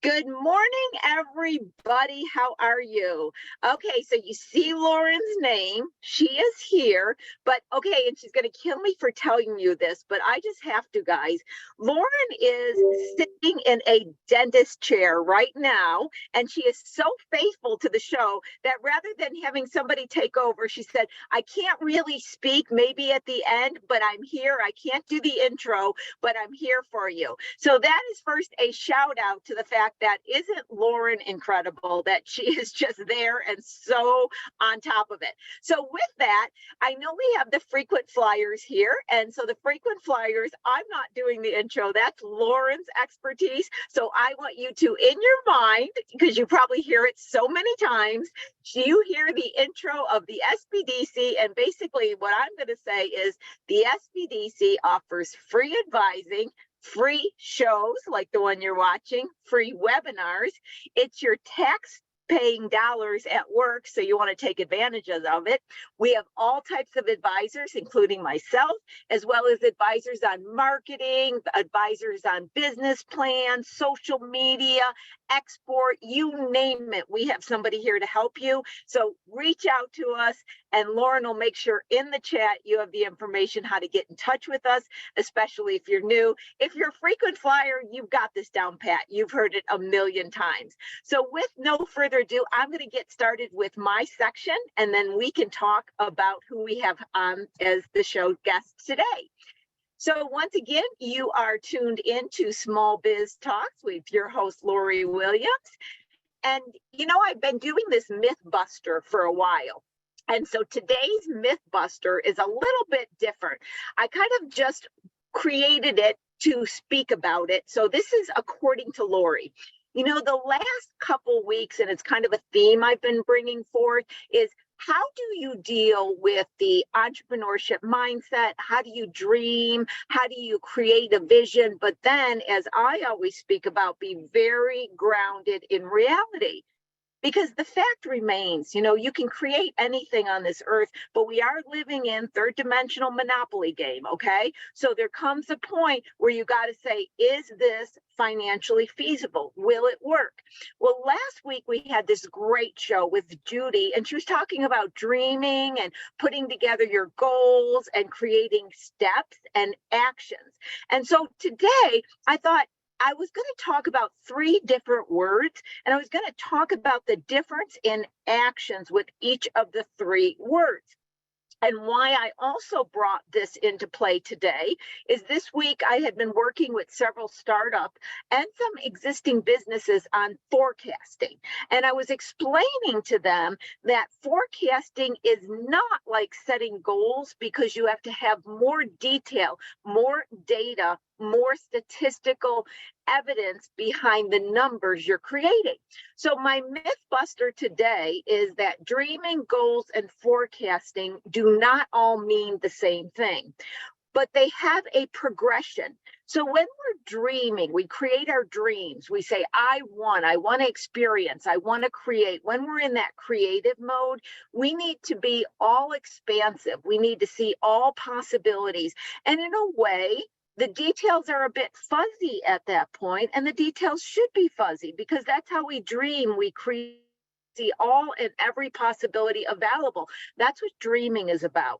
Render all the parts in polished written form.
Good morning, everybody. How are you? Okay, so you see Lauren's name. She is here, but okay, and she's going to kill me for telling you this, but I just have to, guys. Lauren is sitting in a dentist chair right now, and she is so faithful to the show that rather than having somebody take over, she said, I can't really speak, maybe at the end, but I'm here. I can't do the intro, but I'm here for you. So that is first a shout out to the fact that isn't Lauren incredible that she is just there and so on top of it. So with that, I know we have the frequent flyers here. And so the frequent flyers, I'm not doing the intro. That's Lauren's expertise. So I want you to, in your mind, because you probably hear it so many times, you hear the intro of the SBDC. And basically what I'm going to say is the SBDC offers free advising, free shows like the one you're watching, free webinars. It's your tax paying dollars at work, so you want to take advantage of it. We have all types of advisors, including myself, as well as advisors on marketing, advisors on business plans, social media, export, you name it. We have somebody here to help you. So reach out to us, and Lauren will make sure in the chat you have the information how to get in touch with us, especially if you're new. If you're a frequent flyer, you've got this down pat. You've heard it a million times. So with no further ado, I'm going to get started with my section, and then we can talk about who we have on as the show guests today. So once again, you are tuned into Small Biz Talks with your host, Lori Williams. And, you know, I've been doing this myth buster for a while. And so today's myth buster is a little bit different. I kind of just created it to speak about it. So this is according to Lori. You know, the last couple weeks, and it's kind of a theme I've been bringing forth, is how do you deal with the entrepreneurship mindset? How do you dream? How do you create a vision? But then, as I always speak about, be very grounded in reality. Because the fact remains, you know, you can create anything on this earth, but we are living in third dimensional monopoly game, okay? So there comes a point where you got to say, is this financially feasible? Will it work? Well, last week we had this great show with Judy, and she was talking about dreaming and putting together your goals and creating steps and actions. And so today I thought, I was going to talk about 3 different words, and I was going to talk about the difference in actions with each of the 3 words. And why I also brought this into play today is this week I had been working with several startups and some existing businesses on forecasting. And I was explaining to them that forecasting is not like setting goals, because you have to have more detail, more data, more statistical evidence behind the numbers you're creating. So my myth buster today is that dreaming, goals, and forecasting do not all mean the same thing, but they have a progression. So when we're dreaming, we create our dreams. We say, I want to experience, I want to create. When we're in that creative mode, we need to be all expansive. We need to see all possibilities. And in a way, the details are a bit fuzzy at that point, and the details should be fuzzy, because that's how we dream. We create, see all and every possibility available. That's what dreaming is about.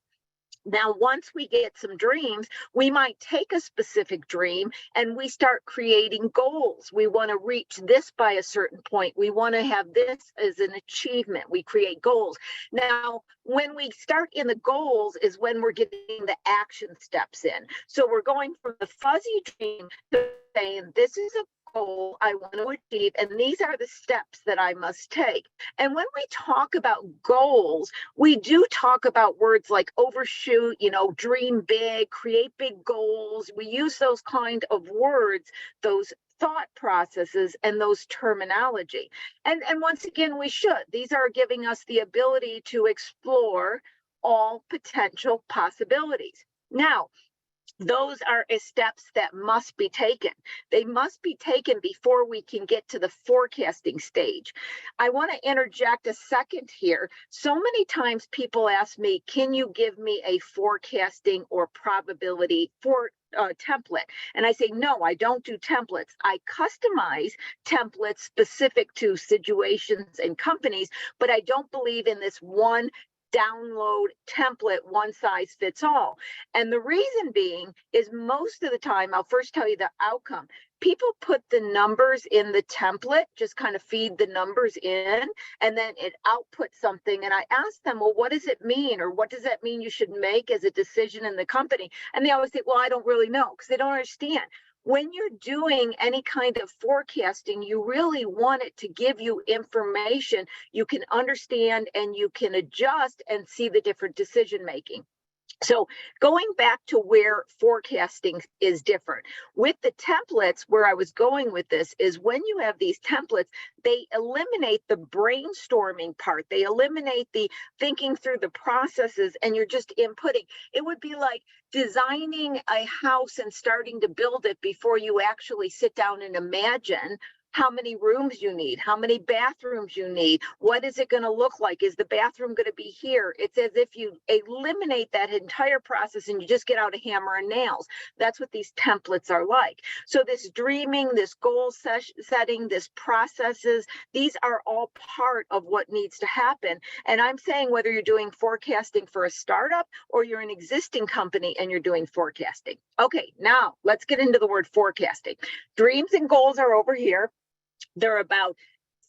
Now, once we get some dreams, we might take a specific dream and we start creating goals. We want to reach this by a certain point. We want to have this as an achievement. We create goals. Now, when we start in the goals is when we're getting the action steps in. So we're going from the fuzzy dream to saying, this is a goal I want to achieve, and these are the steps that I must take. And when we talk about goals, we do talk about words like overshoot, you know, dream big, create big goals. We use those kind of words, those thought processes, and those terminology. And once again, we should. These are giving us the ability to explore all potential possibilities. Now, those are steps that must be taken. They must be taken before we can get to the forecasting stage. I want to interject a second here. So many times people ask me, can you give me a forecasting or probability for template. And I say, no, I don't do templates. I customize templates specific to situations and companies, but I don't believe in this one download template, one size fits all. And the reason being is most of the time, I'll first tell you the outcome. People put the numbers in the template, just kind of feed the numbers in, and then it outputs something. And I ask them, well, what does it mean? Or what does that mean you should make as a decision in the company? And they always say, well, I don't really know, because they don't understand. When you're doing any kind of forecasting, you really want it to give you information you can understand and you can adjust and see the different decision making. So going back to where forecasting is different with the templates, where I was going with this is when you have these templates, they eliminate the brainstorming part. They eliminate the thinking through the processes, and you're just inputting. It would be like designing a house and starting to build it before you actually sit down and imagine how many rooms you need, how many bathrooms you need, what is it going to look like? Is the bathroom going to be here? It's as if you eliminate that entire process and you just get out a hammer and nails. That's what these templates are like. So this dreaming, this goal setting, this processes, these are all part of what needs to happen. And I'm saying whether you're doing forecasting for a startup or you're an existing company and you're doing forecasting. Okay, now let's get into the word forecasting. Dreams and goals are over here. They're about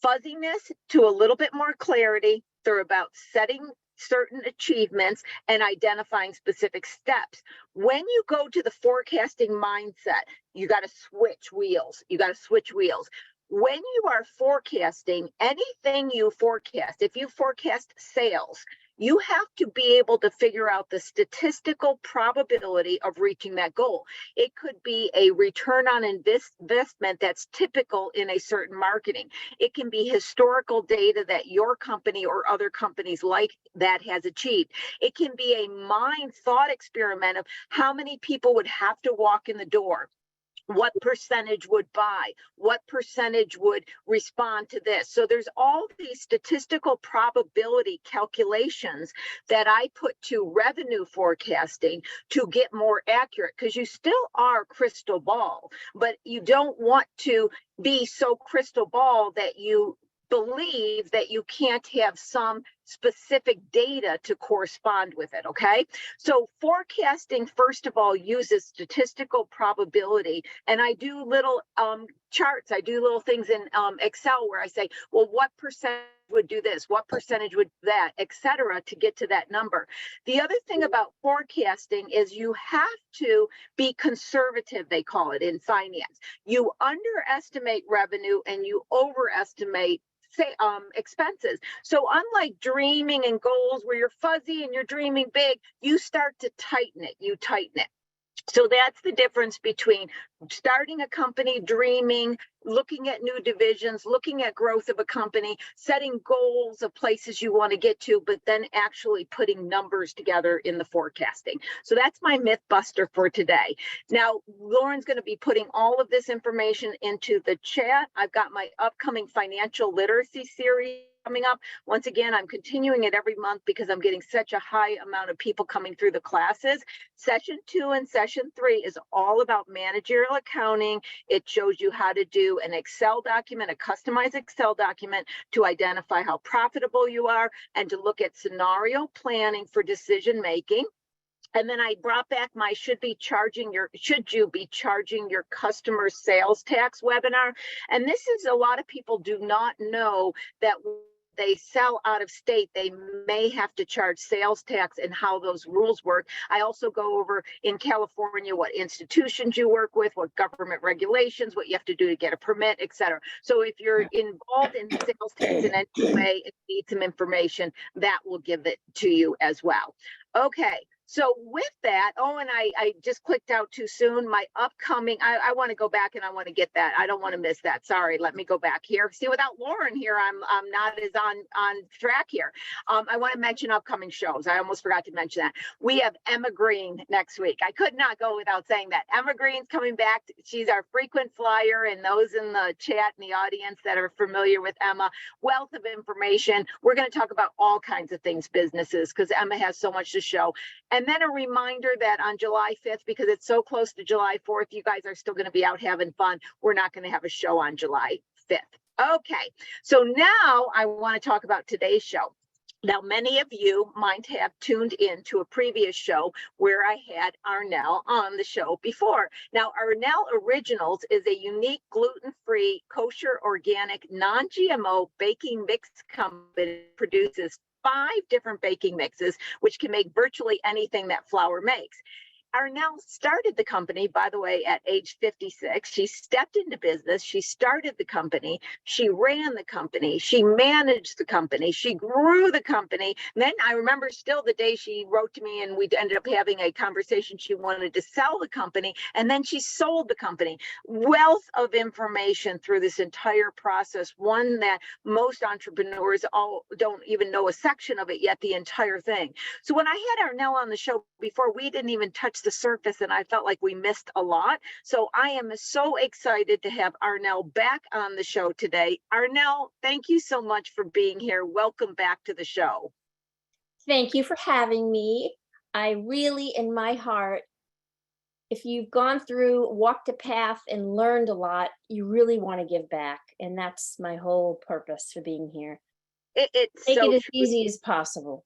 fuzziness to a little bit more clarity. They're about setting certain achievements and identifying specific steps. When you go to the forecasting mindset, you got to switch wheels. When you are forecasting, anything you forecast, if you forecast sales, you have to be able to figure out the statistical probability of reaching that goal. It could be a return on investment that's typical in a certain marketing. It can be historical data that your company or other companies like that has achieved. It can be a mind thought experiment of how many people would have to walk in the door. What percentage would buy? What percentage would respond to this? So there's all these statistical probability calculations that I put to revenue forecasting to get more accurate, because you still are crystal ball, but you don't want to be so crystal ball that you believe that you can't have some specific data to correspond with it, okay? So forecasting, first of all, uses statistical probability, and I do little charts, I do little things in Excel where I say, well, what percent would do this, what percentage would do that, et cetera, to get to that number. The other thing about forecasting is you have to be conservative, they call it in finance. You underestimate revenue and you overestimate expenses. So unlike dreaming and goals where you're fuzzy and you're dreaming big, you start to tighten it. So that's the difference between starting a company, dreaming, looking at new divisions, looking at growth of a company, setting goals of places you want to get to, but then actually putting numbers together in the forecasting. So that's my myth buster for today. Now, Lauren's going to be putting all of this information into the chat. I've got my upcoming financial literacy series coming up. Once again, I'm continuing it every month because I'm getting such a high amount of people coming through the classes. Session 2 and session 3 is all about managerial accounting. It shows you how to do an Excel document, a customized Excel document to identify how profitable you are and to look at scenario planning for decision making. And then I brought back my should you be charging your customer sales tax webinar. And this is, a lot of people do not know that they sell out of state, they may have to charge sales tax and how those rules work. I also go over in California what institutions you work with, what government regulations, what you have to do to get a permit, et cetera. So if you're involved in sales tax in any way and need some information, that will give it to you as well. Okay. So with that, and I just clicked out too soon. My upcoming, I want to go back and I want to get that. I don't want to miss that. Sorry, let me go back here. See, without Lauren here, I'm not as on track here. I want to mention upcoming shows. I almost forgot to mention that. We have Emma Green next week. I could not go without saying that. Emma Green's coming back. She's our frequent flyer, and those in the chat and the audience that are familiar with Emma, wealth of information. We're going to talk about all kinds of things, businesses, because Emma has so much to show. And then a reminder that on July 5th, because it's so close to July 4th, you guys are still going to be out having fun. We're not going to have a show on July 5th. Okay, so now I want to talk about today's show. Now, many of you might have tuned in to a previous show where I had Arnel on the show before. Now, Arnel Originals is a unique gluten-free, kosher, organic, non-GMO baking mix company that produces 5 different baking mixes, which can make virtually anything that flour makes. Arnel started the company, by the way, at age 56. She stepped into business. She started the company. She ran the company. She managed the company. She grew the company. And then I remember still the day she wrote to me and we ended up having a conversation. She wanted to sell the company and then she sold the company. Wealth of information through this entire process, one that most entrepreneurs don't even know a section of it yet, the entire thing. So when I had Arnel on the show before, we didn't even touch the surface and I felt like we missed a lot. So I am so excited to have Arnel back on the show today. Arnel, thank you so much for being here. Welcome back to the show. Thank you for having me. I really, in my heart, if you've gone through, walked a path and learned a lot, you really want to give back. And that's my whole purpose for being here. It's Make so it as true. easy as possible.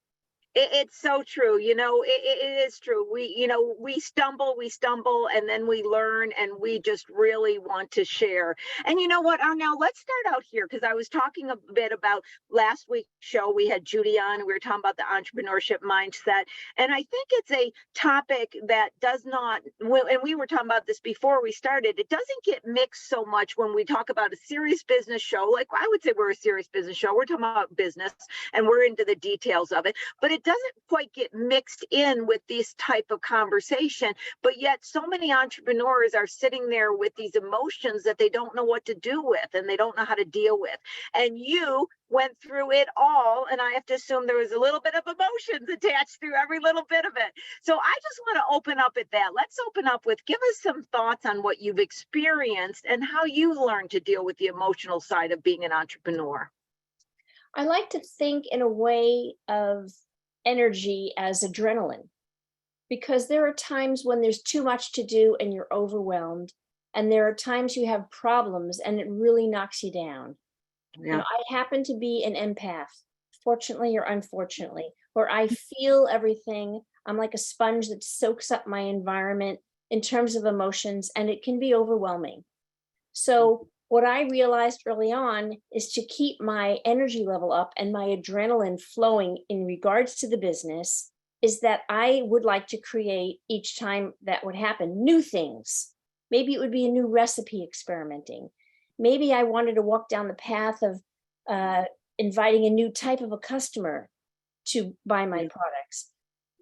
It's so true. It is true. We stumble, and then we learn, and we just really want to share. And you know what, Arnel, let's start out here because I was talking a bit about last week's show. We had Judy on, and we were talking about the entrepreneurship mindset. And I think it's a topic that does not, and we were talking about this before we started, it doesn't get mixed so much when we talk about a serious business show. Like I would say we're a serious business show. We're talking about business, and we're into the details of it. But it doesn't quite get mixed in with this type of conversation, but yet so many entrepreneurs are sitting there with these emotions that they don't know what to do with and they don't know how to deal with. And you went through it all, and I have to assume there was a little bit of emotions attached through every little bit of it. So I just want to open up at that. Let's open up with, give us some thoughts on what you've experienced and how you learned to deal with the emotional side of being an entrepreneur. I like to think in a way of energy as adrenaline, because there are times when there's too much to do and you're overwhelmed, and there are times you have problems and it really knocks you down. Yeah. I happen to be an empath, fortunately or unfortunately, where I feel everything. I'm like a sponge that soaks up my environment in terms of emotions, and it can be overwhelming. So what I realized early on is to keep my energy level up and my adrenaline flowing in regards to the business is that I would like to create, each time that would happen, new things. Maybe it would be a new recipe experimenting. Maybe I wanted to walk down the path of inviting a new type of a customer to buy my products.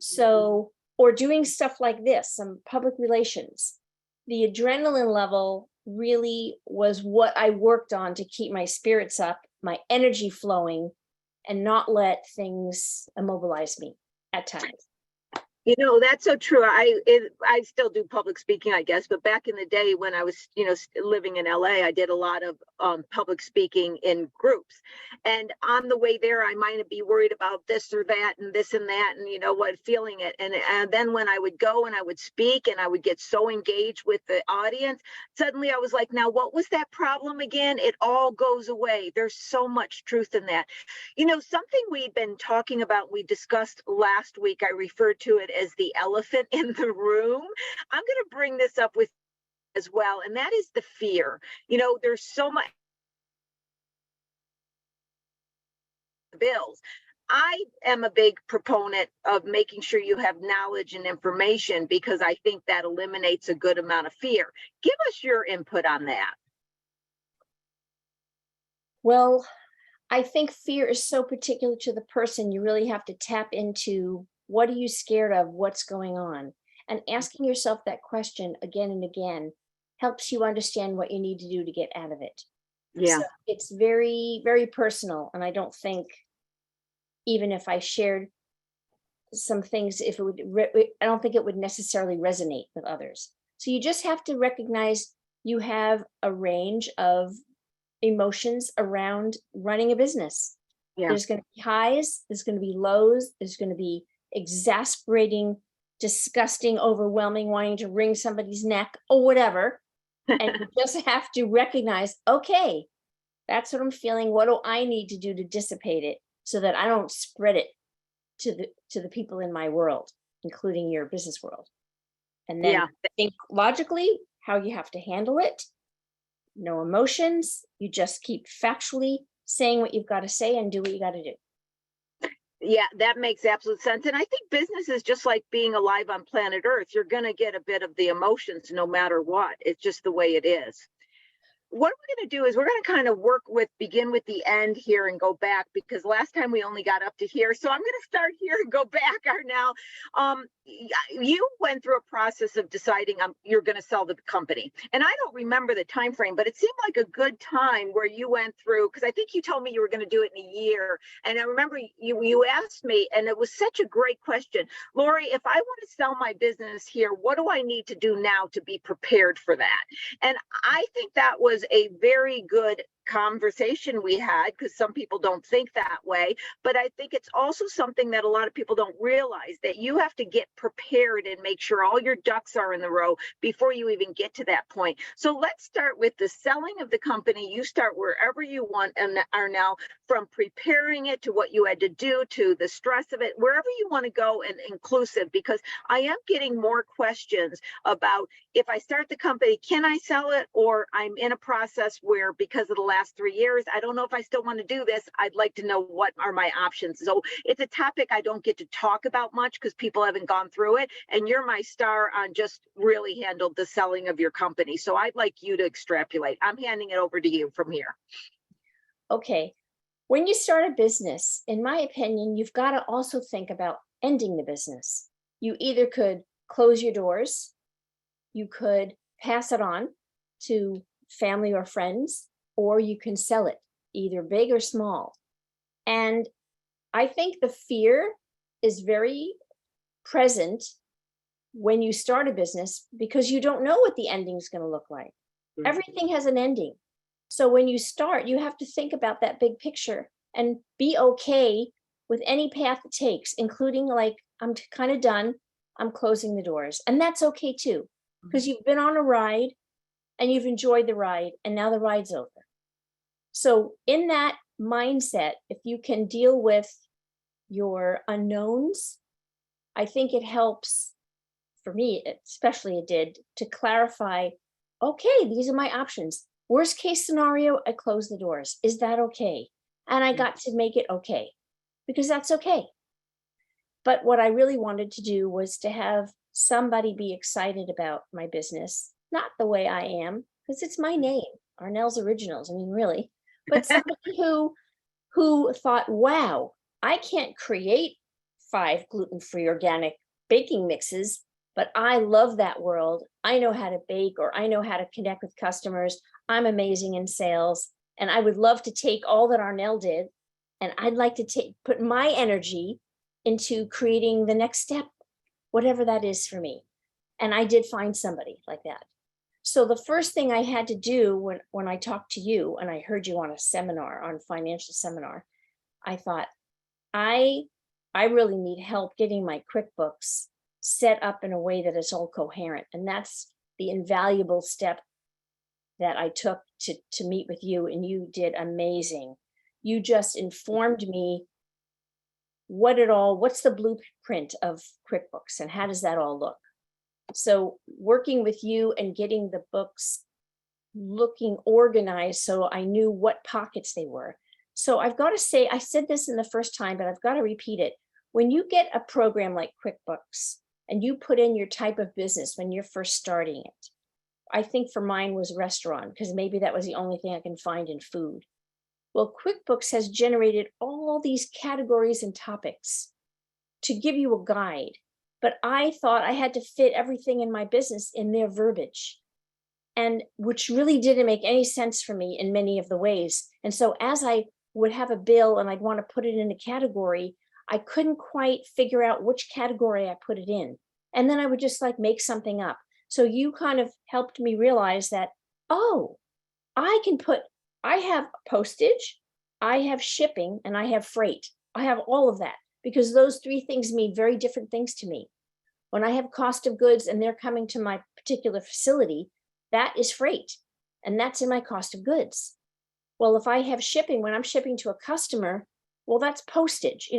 So, or doing stuff like this, some public relations. The adrenaline level really was what I worked on to keep my spirits up, my energy flowing, and not let things immobilize me at times. That's so true. I still do public speaking, I guess, but back in the day when I was, living in LA, I did a lot of public speaking in groups. And on the way there, I might be worried about this or that and this and that, and feeling it. And then when I would go and I would speak and I would get so engaged with the audience, suddenly I was like, now what was that problem again? It all goes away. There's so much truth in that. Something we've been talking about, we discussed last week, I referred to it as the elephant in the room. I'm going to bring this up with as well, and that is the fear. There's so much bills. I am a big proponent of making sure you have knowledge and information because I think that eliminates a good amount of fear. Give us your input on that. Well, I think fear is so particular to the person. You really have to tap into, what are you scared of? What's going on? And asking yourself that question again and again helps you understand what you need to do to get out of it. Yeah. So it's very, very personal. And I don't think, even if I shared some things, I don't think it would necessarily resonate with others. So you just have to recognize you have a range of emotions around running a business. Yeah. There's going to be highs, there's going to be lows, there's going to be exasperating disgusting, overwhelming, wanting to wring somebody's neck or whatever. And you just have to recognize, okay, that's what I'm feeling. What do I need to do to dissipate it so that I don't spread it to the people in my world, including your business world? And then Yeah. think logically how you have to handle it. No emotions. You just keep factually saying what you've got to say and do what you got to do. Yeah, that makes absolute sense. And I think business is just like being alive on planet Earth. You're going to get a bit of the emotions no matter what. It's just the way it is. What we're going to do is we're going to kind of begin with the end here and go back, because last time we only got up to here. So I'm going to start here and go back, Arnel. You went through a process of deciding you're going to sell the company. And I don't remember the time frame, but it seemed like a good time where you went through, because I think you told me you were going to do it in a year. And I remember you asked me, and it was such a great question. Lori, if I want to sell my business here, what do I need to do now to be prepared for that? And I think that was a very good conversation we had, because some people don't think that way, but I think it's also something that a lot of people don't realize, that you have to get prepared and make sure all your ducks are in the row before you even get to that point. So let's start with the selling of the company. You start wherever you want and are now, from preparing it to what you had to do to the stress of it, wherever you want to go, and inclusive, because I am getting more questions about, if I start the company, can I sell it? Or I'm in a process where, because of the last 3 years, I don't know if I still want to do this. I'd like to know what are my options. So it's a topic I don't get to talk about much because people haven't gone through it. And you're my star on just really handled the selling of your company. So I'd like you to extrapolate. I'm handing it over to you from here. Okay. When you start a business, in my opinion, you've got to also think about ending the business. You either could close your doors, you could pass it on to family or friends, or you can sell it, either big or small. And I think the fear is very present when you start a business, because you don't know what the ending is going to look like. Mm-hmm. Everything has an ending. So when you start, you have to think about that big picture and be okay with any path it takes, including like, I'm kind of done, I'm closing the doors. And that's okay too, because you've been on a ride and you've enjoyed the ride, and now the ride's over. So in that mindset, if you can deal with your unknowns, I think it helps, for me especially it did, to clarify, okay, these are my options. Worst case scenario, I close the doors. Is that okay? And I got to make it okay, because that's okay. But what I really wanted to do was to have somebody be excited about my business, not the way I am, because it's my name, Arnels Originals. I mean, really, but somebody who thought, wow, I can't create 5 gluten-free organic baking mixes, but I love that world. I know how to bake, or I know how to connect with customers. I'm amazing in sales. And I would love to take all that Arnel did, and I'd like to put my energy into creating the next step, whatever that is for me. And I did find somebody like that. So the first thing I had to do when I talked to you and I heard you on a seminar, on financial seminar, I thought, I really need help getting my QuickBooks set up in a way that is all coherent. And that's the invaluable step that I took to meet with you, and you did amazing. You just informed me what's the blueprint of QuickBooks and how does that all look? So working with you and getting the books looking organized, so I knew what pockets they were. So I've got to say, I said this in the first time, but I've got to repeat it. When you get a program like QuickBooks and you put in your type of business when you're first starting it, I think for mine was restaurant, because maybe that was the only thing I can find in food. Well, QuickBooks has generated all these categories and topics to give you a guide. But I thought I had to fit everything in my business in their verbiage, and which really didn't make any sense for me in many of the ways. And so as I would have a bill and I'd want to put it in a category, I couldn't quite figure out which category I put it in. And then I would just like make something up. So you kind of helped me realize that, oh, I have postage, I have shipping, and I have freight. I have all of that, because those 3 things mean very different things to me. When I have cost of goods and they're coming to my particular facility, that is freight, and that's in my cost of goods. Well, if I have shipping, when I'm shipping to a customer, well, that's postage,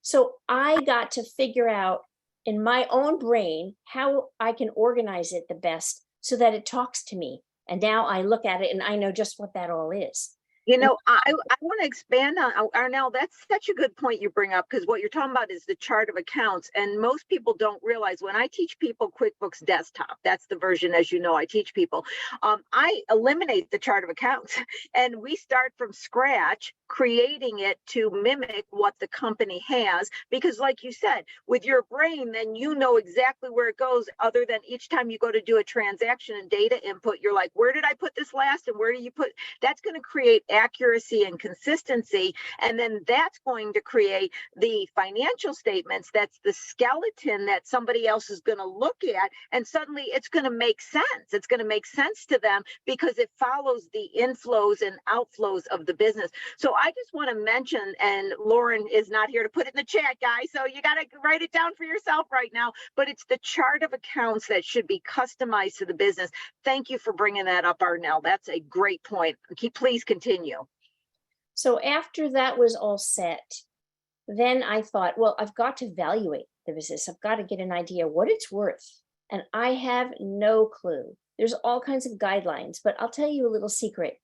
So I got to figure out in my own brain how I can organize it the best so that it talks to me. And now I look at it and I know just what that all is. I want to expand on Arnel. That's such a good point you bring up, because what you're talking about is the chart of accounts. And most people don't realize when I teach people QuickBooks Desktop, that's the version, as you know, I teach people. I eliminate the chart of accounts and we start from scratch, creating it to mimic what the company has. Because like you said, with your brain, then you know exactly where it goes, other than each time you go to do a transaction and data input, you're like, where did I put this last? And where do you put? That's going to create accuracy and consistency. And then that's going to create the financial statements. That's the skeleton that somebody else is going to look at. And suddenly it's going to make sense. It's going to make sense to them because it follows the inflows and outflows of the business. So I just want to mention, and Lauren is not here to put it in the chat, guys, so you got to write it down for yourself right now, but it's the chart of accounts that should be customized to the business. Thank you for bringing that up, Arnel. That's a great point. Please continue. So after that was all set, then I thought, well, I've got to evaluate the business. I've got to get an idea what it's worth. And I have no clue. There's all kinds of guidelines, but I'll tell you a little secret.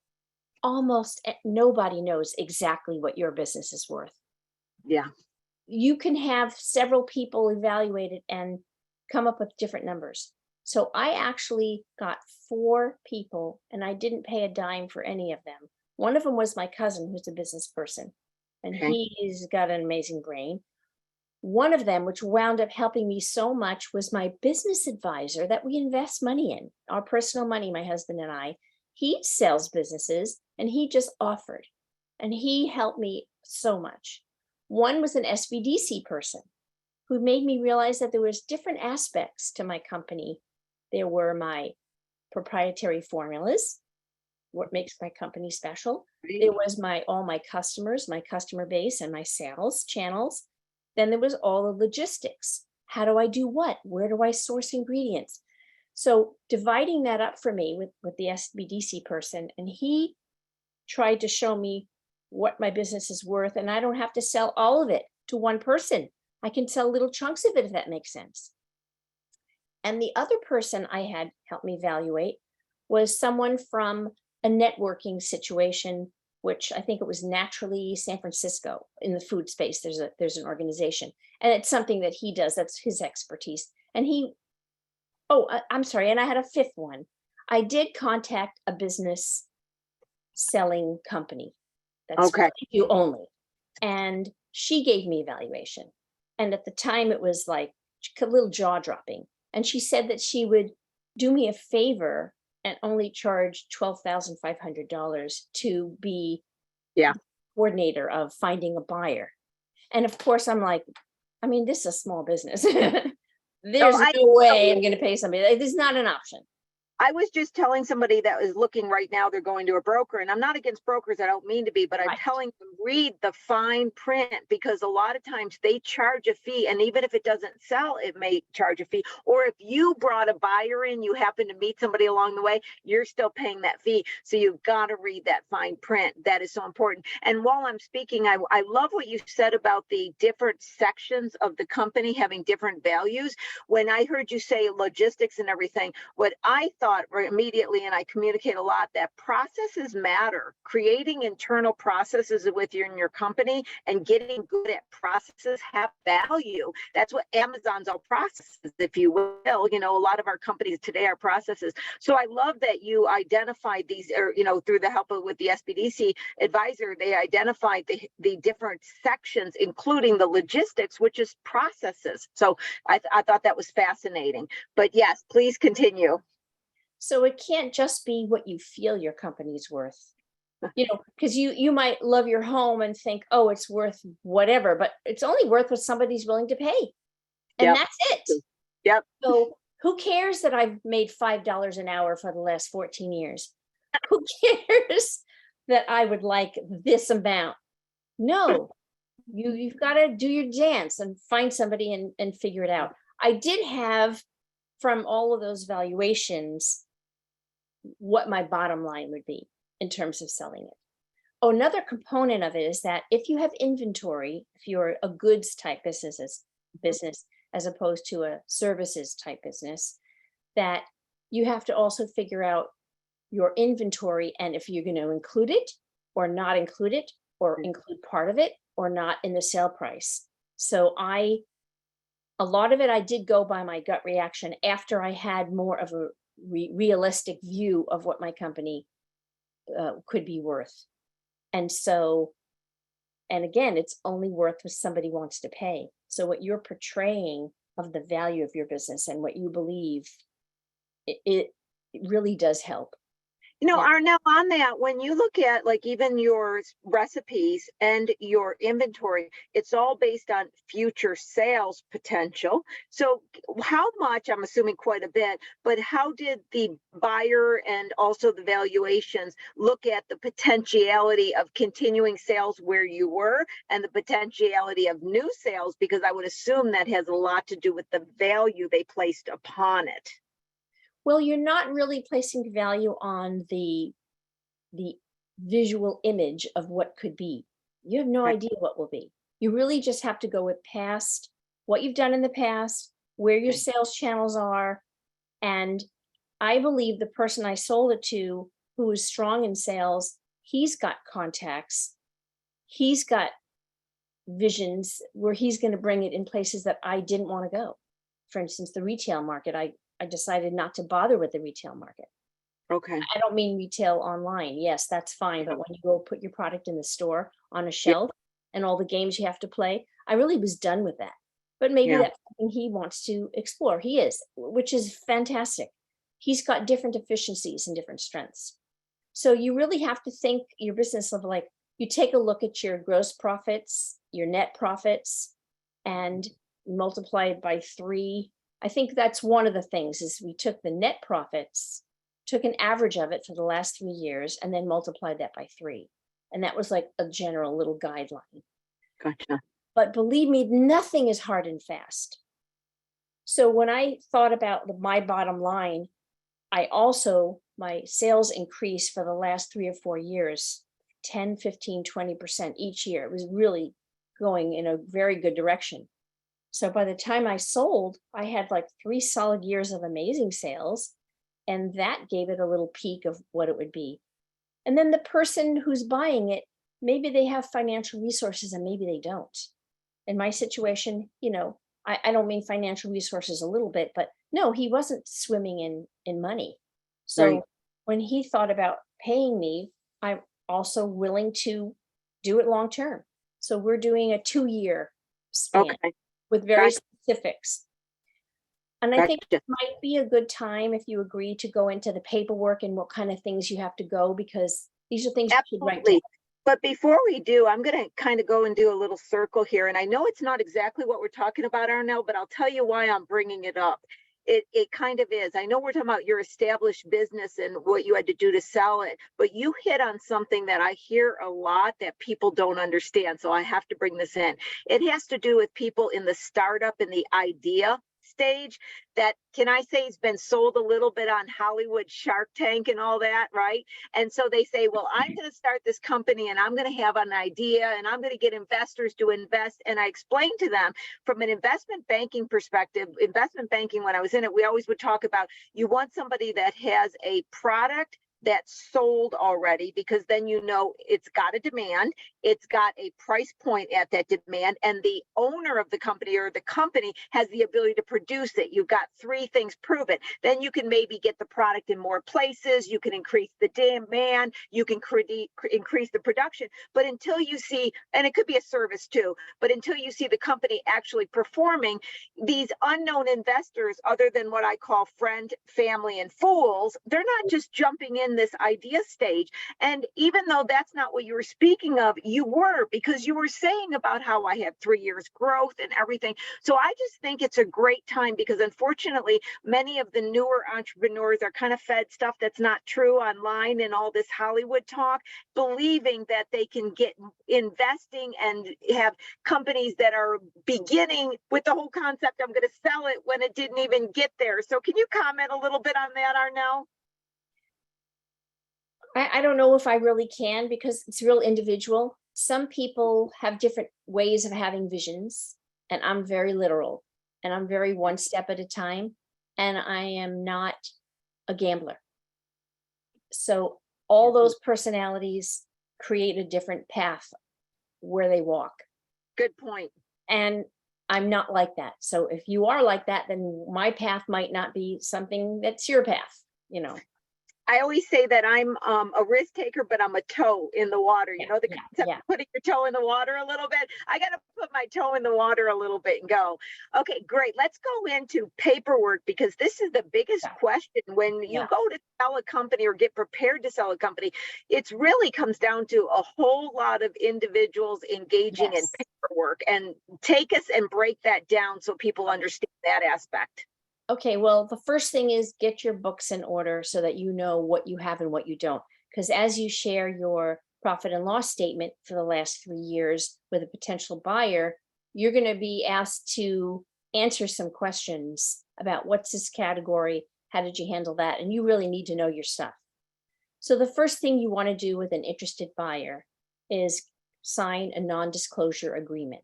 Almost nobody knows exactly what your business is worth. Yeah. You can have several people evaluate it and come up with different numbers. So I actually got 4 people and I didn't pay a dime for any of them. One of them was my cousin, who's a business person, and he's got an amazing brain. One of them, which wound up helping me so much, was my business advisor that we invest money in, our personal money, my husband and I. He sells businesses and he just offered, and he helped me so much. One was an SBDC person who made me realize that there was different aspects to my company. There were my proprietary formulas, what makes my company special. There was all my customers, my customer base, and my sales channels. Then there was all the logistics. How do I do what? Where do I source ingredients? So dividing that up for me with the SBDC person, and he tried to show me what my business is worth, and I don't have to sell all of it to one person. I can sell little chunks of it, if that makes sense. And the other person I had helped me evaluate was someone from a networking situation, which I think it was Naturally San Francisco in the food space. There's an organization, and it's something that he does. That's his expertise. And I'm sorry. And I had a 5th one. I did contact a business selling company. That's what I do only. And she gave me evaluation. And at the time it was like a little jaw dropping. And she said that she would do me a favor and only charge $12,500 to be coordinator of finding a buyer. And of course, I'm like, I mean, this is a small business. There's no way I'm going to pay somebody. This is not an option. I was just telling somebody that is looking right now, they're going to a broker, and I'm not against brokers. I don't mean to be, but I'm telling them, read the fine print, because a lot of times they charge a fee. And even if it doesn't sell, it may charge a fee. Or if you brought a buyer in, you happen to meet somebody along the way, you're still paying that fee. So you've got to read that fine print. That is so important. And while I'm speaking, I love what you said about the different sections of the company having different values. When I heard you say logistics and everything, what I thought immediately, and I communicate a lot, that processes matter. Creating internal processes within your company and getting good at processes have value. That's what Amazon's all processes, if you will. A lot of our companies today are processes. So I love that you identified these, or through the help with the SBDC advisor, they identified the different sections, including the logistics, which is processes. So I thought that was fascinating. But yes, please continue. So it can't just be what you feel your company's worth, because you might love your home and think, oh, it's worth whatever, but it's only worth what somebody's willing to pay. And that's it. Yep. So who cares that I've made $5 an hour for the last 14 years? Who cares that I would like this amount? No, you've got to do your dance and find somebody and figure it out. I did have from all of those valuations what my bottom line would be in terms of selling it. Oh, another component of it is that if you have inventory, if you're a goods type business as opposed to a services type business, that you have to also figure out your inventory and if you're going to include it or not include it or include part of it or not in the sale price. So a lot of it I did go by my gut reaction after I had more of a realistic view of what my company could be worth. And so, and again, it's only worth what somebody wants to pay. So what you're portraying of the value of your business and what you believe, it really does help. You know, Yeah. Arnel, on that, when you look at like even your recipes and your inventory, it's all based on future sales potential. So how much, I'm assuming quite a bit, but how did the buyer and also the valuations look at the potentiality of continuing sales where you were and the potentiality of new sales? Because I would assume that has a lot to do with the value they placed upon it. Well, you're not really placing value on the visual image of what could be. You have no Right. idea what will be. You really just have to go with past, what you've done in the past, where your Right. sales channels are. And I believe the person I sold it to, who is strong in sales, he's got contacts, he's got visions where he's going to bring it in places that I didn't want to go. For instance, the retail market, I decided not to bother with the retail market. Okay. I don't mean retail online. Yes, that's fine. But when you go put your product in the store on a Yeah. shelf and all the games you have to play, I really was done with that. But maybe Yeah. that's something he wants to explore. He is, which is fantastic. He's got different efficiencies and different strengths. So you really have to think your business of like, you take a look at your gross profits, your net profits, and multiply it by 3. I think that's one of the things is we took the net profits, took an average of it for the last 3 years, and then multiplied that by 3. And that was like a general little guideline. Gotcha. But believe me, nothing is hard and fast. So when I thought about my bottom line, my sales increased for the last 3 or 4 years, 10, 15, 20% each year. It was really going in a very good direction. So by the time I sold, I had like 3 solid years of amazing sales. And that gave it a little peak of what it would be. And then the person who's buying it, maybe they have financial resources and maybe they don't. In my situation, I don't mean financial resources a little bit, but no, he wasn't swimming in money. So Right. when he thought about paying me, I'm also willing to do it long term. So we're doing a 2-year span Okay. with very Gotcha. specifics. And I think it Gotcha. might be a good time if you agree to go into the paperwork and what kind of things you have to go, because these are things you should write down. Absolutely. But before we do, I'm going to kind of go and do a little circle here. And I know it's not exactly what we're talking about, Arnel, but I'll tell you why I'm bringing it up. It kind of is. I know we're talking about your established business and what you had to do to sell it, but you hit on something that I hear a lot that people don't understand. So I have to bring this in. It has to do with people in the startup and the idea stage that, can I say, it's been sold a little bit on Hollywood Shark Tank and all that, right? And so they say, well, I'm going to start this company and I'm going to have an idea and I'm going to get investors to invest. And I explained to them from an investment banking perspective, investment banking, when I was in it, we always would talk about, you want somebody that has a product that's sold already, because then it's got a demand, it's got a price point at that demand, and the owner of the company or the company has the ability to produce it. You've got 3 things proven. Then you can maybe get the product in more places, you can increase the demand, you can increase the production. But until you see, and it could be a service too, but until you see the company actually performing, these unknown investors, other than what I call friend, family, and fools, they're not just jumping in in this idea stage. And even though that's not what you were speaking of, you were, because you were saying about how I had 3 years growth and everything. So I just think it's a great time, because unfortunately, many of the newer entrepreneurs are kind of fed stuff that's not true online and all this Hollywood talk, believing that they can get investing and have companies that are beginning with the whole concept, I'm going to sell it, when it didn't even get there. So can you comment a little bit on that, Arnel? I don't know if I really can, because it's real individual. Some people have different ways of having visions, and I'm very literal, and I'm very one step at a time, and I am not a gambler. So all those personalities create a different path where they walk. Good point. And I'm not like that. So if you are like that, then my path might not be something that's your path, you know. I always say that I'm a risk taker, but I'm a toe in the water. You know, the concept of putting your toe in the water a little bit. I got to put my toe in the water a little bit and go. Okay, great. Let's go into paperwork, because this is the biggest question when you go to sell a company or get prepared to sell a company. It really comes down to a whole lot of individuals engaging in paperwork. And take us and break that down so people understand that aspect. Okay, well, the first thing is get your books in order so that you know what you have and what you don't. Because as you share your profit and loss statement for the last 3 years with a potential buyer, you're going to be asked to answer some questions about what's this category, how did you handle that, and you really need to know your stuff. So the first thing you want to do with an interested buyer is sign a non-disclosure agreement.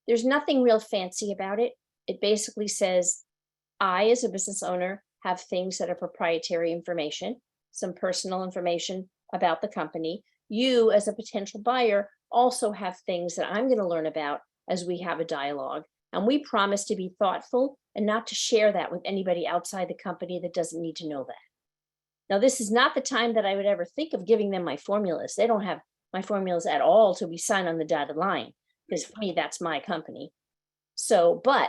There's nothing real fancy about it. It basically says, I, as a business owner, have things that are proprietary information, some personal information about the company. You, as a potential buyer, also have things that I'm going to learn about as we have a dialogue. And we promise to be thoughtful and not to share that with anybody outside the company that doesn't need to know that. Now, this is not the time that I would ever think of giving them my formulas. They don't have my formulas at all till we sign on the dotted line, because for me, that's my company. So, but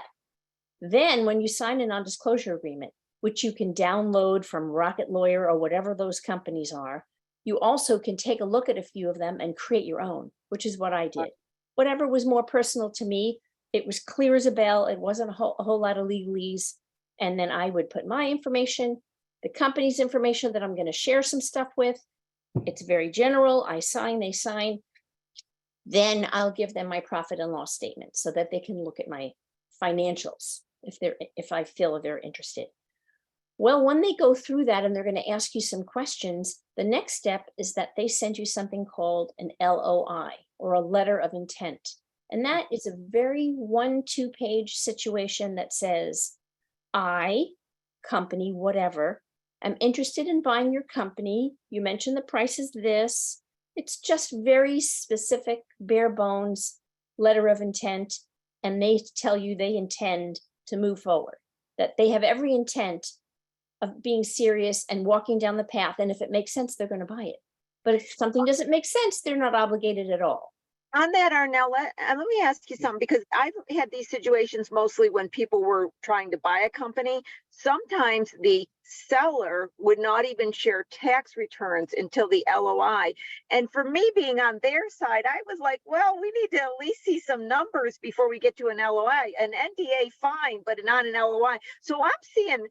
then when you sign a non-disclosure agreement, which you can download from Rocket Lawyer or whatever those companies are, you also can take a look at a few of them and create your own, which is what I did. Whatever was more personal to me, it was clear as a bell. It wasn't a whole lot of legalese. And then I would put my information, the company's information that I'm going to share some stuff with. It's very general. I sign, they sign. Then I'll give them my profit and loss statement so that they can look at my financials if I feel they're interested. Well, when they go through that and they're going to ask you some questions, the next step is that they send you something called an LOI, or a letter of intent. And that is a very 1-2 page situation that says, I, company, whatever, am interested in buying your company. You mentioned the price is this. It's just very specific, bare bones letter of intent. And they tell you they intend to move forward, that they have every intent of being serious and walking down the path. And if it makes sense, they're going to buy it. But if something doesn't make sense, they're not obligated at all. On that, Arnel, let me ask you something, because I've had these situations mostly when people were trying to buy a company. Sometimes the seller would not even share tax returns until the LOI. And for me, being on their side, I was like, well, we need to at least see some numbers before we get to an LOI. An NDA, fine, but not an LOI. So I'm seeing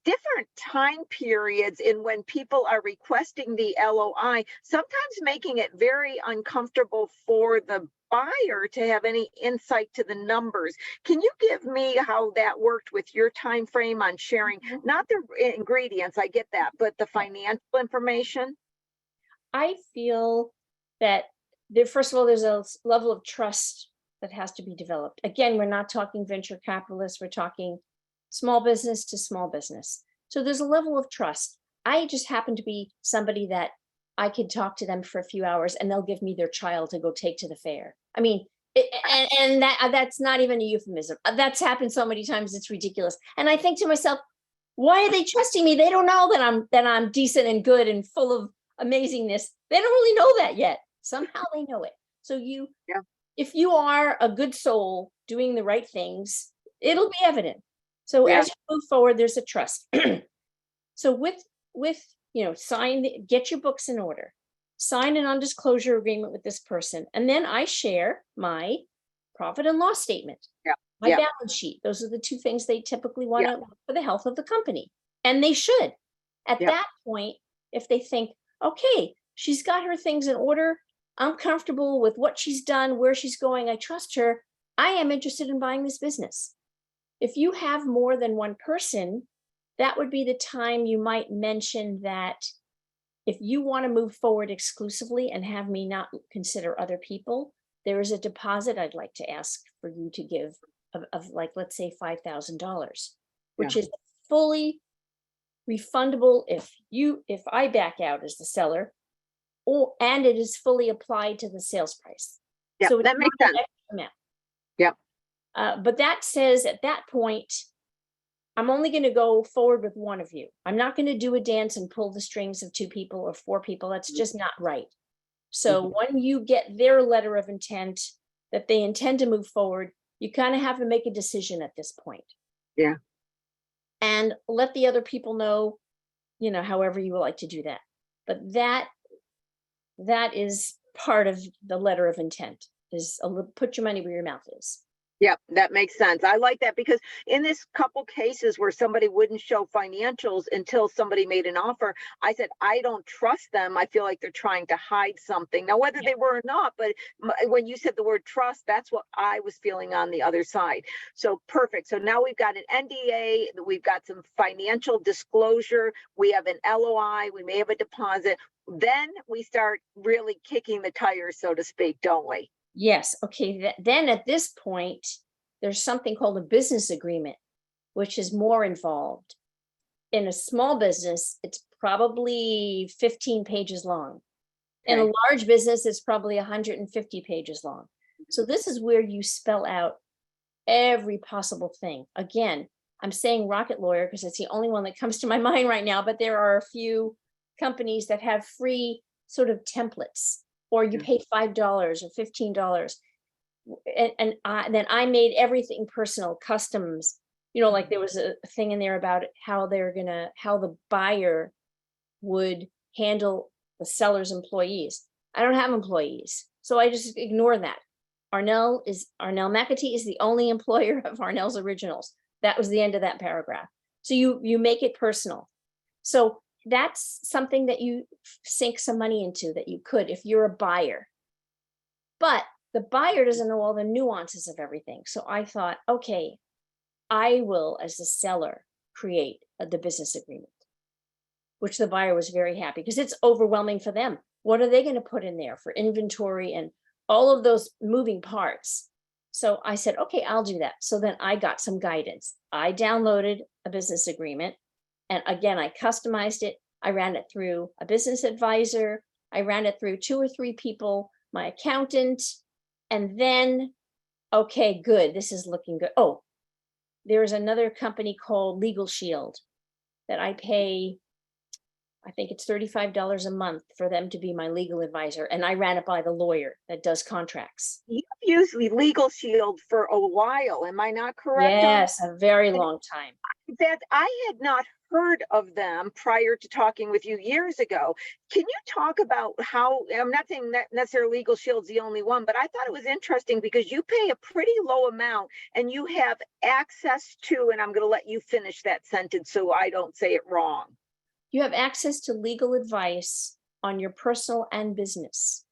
different time periods in when people are requesting the LOI, sometimes making it very uncomfortable for the buyer to have any insight to the numbers. Can you give me how that worked with your time frame on sharing, not the ingredients, I get that, but the financial information? I feel that first of all, there's a level of trust that has to be developed. Again, we're not talking venture capitalists, we're talking small business to small business. So there's a level of trust. I just happen to be somebody that I could talk to them for a few hours and they'll give me their child to go take to the fair. I mean, and that's not even a euphemism. That's happened so many times, it's ridiculous. And I think to myself, why are they trusting me? They don't know that I'm decent and good and full of amazingness. They don't really know that yet. Somehow they know it. So if you are a good soul doing the right things, it'll be evident. So as you move forward, there's a trust. So with get your books in order, sign a non-disclosure agreement with this person. And then I share my profit and loss statement, Yeah. my Yeah. balance sheet. Those are the two things they typically want Yeah. to for the health of the company. And they should. At Yeah. that point, if they think, okay, she's got her things in order, I'm comfortable with what she's done, where she's going, I trust her, I am interested in buying this business. If you have more than one person, that would be the time you might mention that if you want to move forward exclusively and have me not consider other people, there is a deposit I'd like to ask for you to give of like, let's say $5,000, which is fully refundable if I back out as the seller, and it is fully applied to the sales price. Yeah, So it's that makes not an sense. extra amount. Yep. But that says at that point, I'm only going to go forward with one of you. I'm not going to do a dance and pull the strings of 2 people or 4 people. That's just not right. So when you get their letter of intent that they intend to move forward, you kind of have to make a decision at this point. Yeah. And let the other people know, however you would like to do that. But that is part of the letter of intent, is put your money where your mouth is. Yeah, that makes sense. I like that because in this couple cases where somebody wouldn't show financials until somebody made an offer, I said, I don't trust them. I feel like they're trying to hide something. Now, whether they were or not, but when you said the word trust, that's what I was feeling on the other side. So perfect. So now we've got an NDA, we've got some financial disclosure, we have an LOI, we may have a deposit. Then we start really kicking the tires, so to speak, don't we? Yes. Okay. Then at this point, there's something called a business agreement, which is more involved. In a small business, it's probably 15 pages long. In a large business, it's probably 150 pages long. So this is where you spell out every possible thing. Again, I'm saying rocket lawyer because it's the only one that comes to my mind right now, but there are a few companies that have free sort of templates, or you pay $5 or $15. And then I made everything personal, customs, like there was a thing in there about how the buyer would handle the seller's employees. I don't have employees, so I just ignore that. Arnel McAtee is the only employer of Arnels Originals. That was the end of that paragraph. So you make it personal. So that's something that you sink some money into, that you could if you're a buyer. But the buyer doesn't know all the nuances of everything. So I thought, okay, I will, as the seller, create the business agreement, which the buyer was very happy because it's overwhelming for them. What are they going to put in there for inventory and all of those moving parts? So I said, okay, I'll do that. So then I got some guidance. I downloaded a business agreement. And again, I customized it. I ran it through a business advisor. I ran it through 2 or 3 people, my accountant. And then, okay, good. This is looking good. Oh, there's another company called Legal Shield that I pay, I think it's $35 a month for them to be my legal advisor. And I ran it by the lawyer that does contracts. You've used Legal Shield for a while, am I not correct? Yes, a very long time. That I had not heard of them prior to talking with you years ago. Can you talk about how, I'm not saying that necessarily Legal Shield's the only one, but I thought it was interesting because you pay a pretty low amount and you have access to, and I'm going to let you finish that sentence so I don't say it wrong. You have access to legal advice on your personal and business.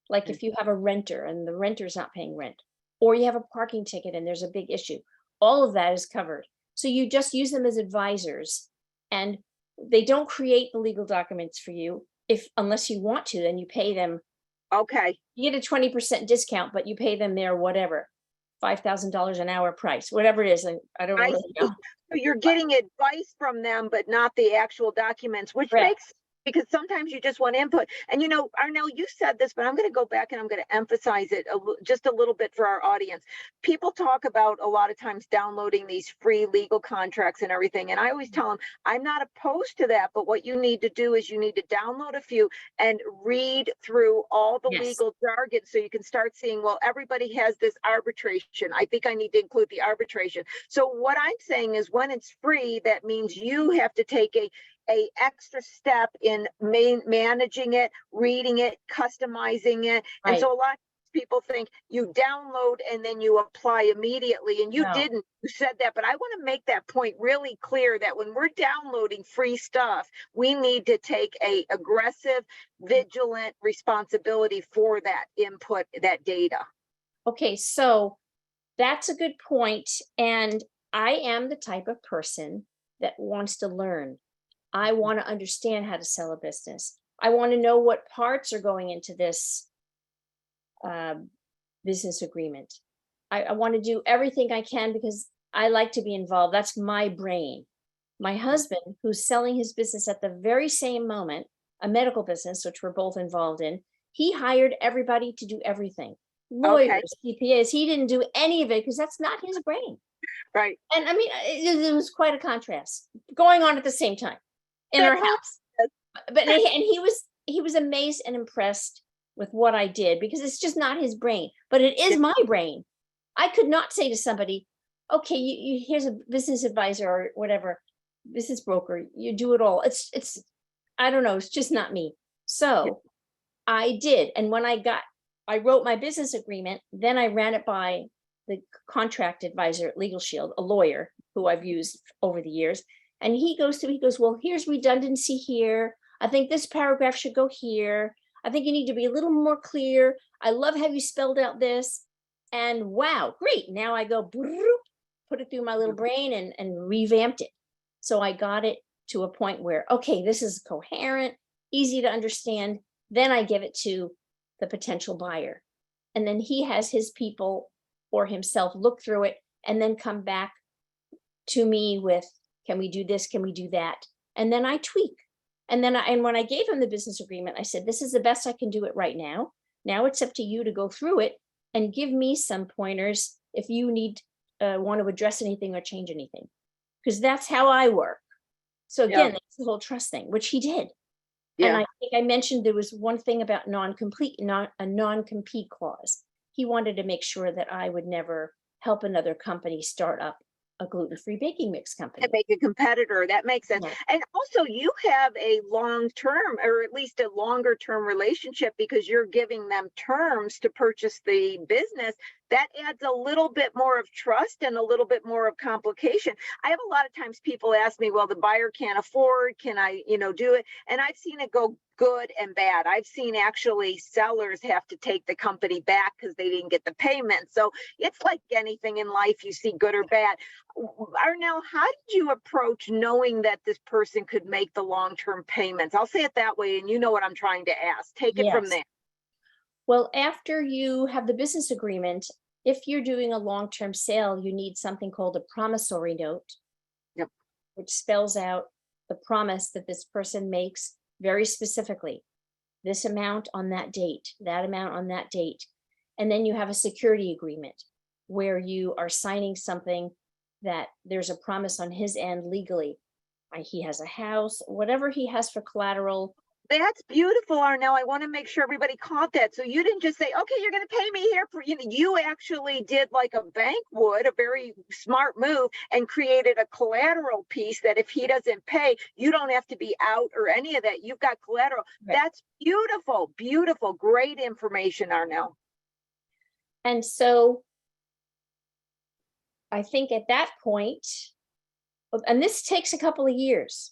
Like if you have a renter and the renter's not paying rent, or you have a parking ticket and there's a big issue, all of that is covered. So you just use them as advisors, and they don't create the legal documents for you unless you want to, then you pay them. Okay. You get a 20% discount, but you pay them their whatever, $5,000 an hour price, whatever it is. I don't really know. So you're getting advice from them, but not the actual documents, which makes, because sometimes you just want input. And Arnel, you said this, but I'm going to go back and I'm going to emphasize it just a little bit for our audience. People talk about a lot of times downloading these free legal contracts and everything. And I always tell them, I'm not opposed to that, but what you need to do is you need to download a few and read through all the legal jargon so you can start seeing, well, everybody has this arbitration. I think I need to include the arbitration. So what I'm saying is when it's free, that means you have to take a extra step in managing it, reading it, customizing it. And Right. so a lot of people think you download and then you apply immediately, and you No. didn't. You said that, but I want to make that point really clear that when we're downloading free stuff, we need to take a aggressive, vigilant responsibility for that input, that data. Okay, so that's a good point. And I am the type of person that wants to learn. I want to understand how to sell a business. I want to know what parts are going into this um, business agreement. I want to do everything I can because I like to be involved. That's my brain. My husband, who's selling his business at the very same moment, a medical business, which we're both involved in, he hired everybody to do everything. Okay, Lawyers, CPAs, he didn't do any of it because that's not his brain. right. And I mean, it was quite a contrast going on at the same time in our That's house. But he was amazed and impressed with what I did because it's just not his brain, but it is my brain. I could not say to somebody, okay, you here's a business advisor or whatever, business broker, you do it all. It's I don't know, it's just not me. So I did. And when I wrote my business agreement, then I ran it by the contract advisor at Legal Shield, a lawyer who I've used over the years. And he goes, well, here's redundancy here. I think this paragraph should go here. I think you need to be a little more clear. I love how you spelled out this. And wow, great. Now I go, put it through my little brain and revamped it. So I got it to a point where, okay, this is coherent, easy to understand. Then I give it to the potential buyer. And then he has his people or himself look through it and then come back to me with, can we do this? Can we do that? And then I tweak. And then when I gave him the business agreement, I said, this is the best I can do it right now. Now it's up to you to go through it and give me some pointers if you want to address anything or change anything, because that's how I work. So again, that's the whole trust thing, which he did. And I think I mentioned there was one thing about a non-compete clause. He wanted to make sure that I would never help another company start up a gluten-free baking mix company. To make a competitor, that makes sense. Yeah. And also you have a long-term, or at least a longer term relationship, because you're giving them terms to purchase the business. That adds a little bit more of trust and a little bit more of complication. I have a lot of times people ask me, well, the buyer can't afford, can I, do it? And I've seen it go good and bad. I've seen actually sellers have to take the company back because they didn't get the payment. So it's like anything in life, you see good or bad. Arnel, how did you approach knowing that this person could make the long-term payments? I'll say it that way, and you know what I'm trying to ask. Take it from Yes. there. Well, after you have the business agreement, if you're doing a long-term sale, you need something called a promissory note, Yep. which spells out the promise that this person makes very specifically, this amount on that date, that amount on that date. And then you have a security agreement where you are signing something that there's a promise on his end legally. He has a house, whatever he has for collateral. That's beautiful, Arnel. I want to make sure everybody caught that. So you didn't just say, okay, you're going to pay me here for, you actually did like a bank would, a very smart move, and created a collateral piece that if he doesn't pay, you don't have to be out or any of that. You've got collateral. Right. That's beautiful, beautiful, great information, Arnel. And so I think at that point, and this takes a couple of years.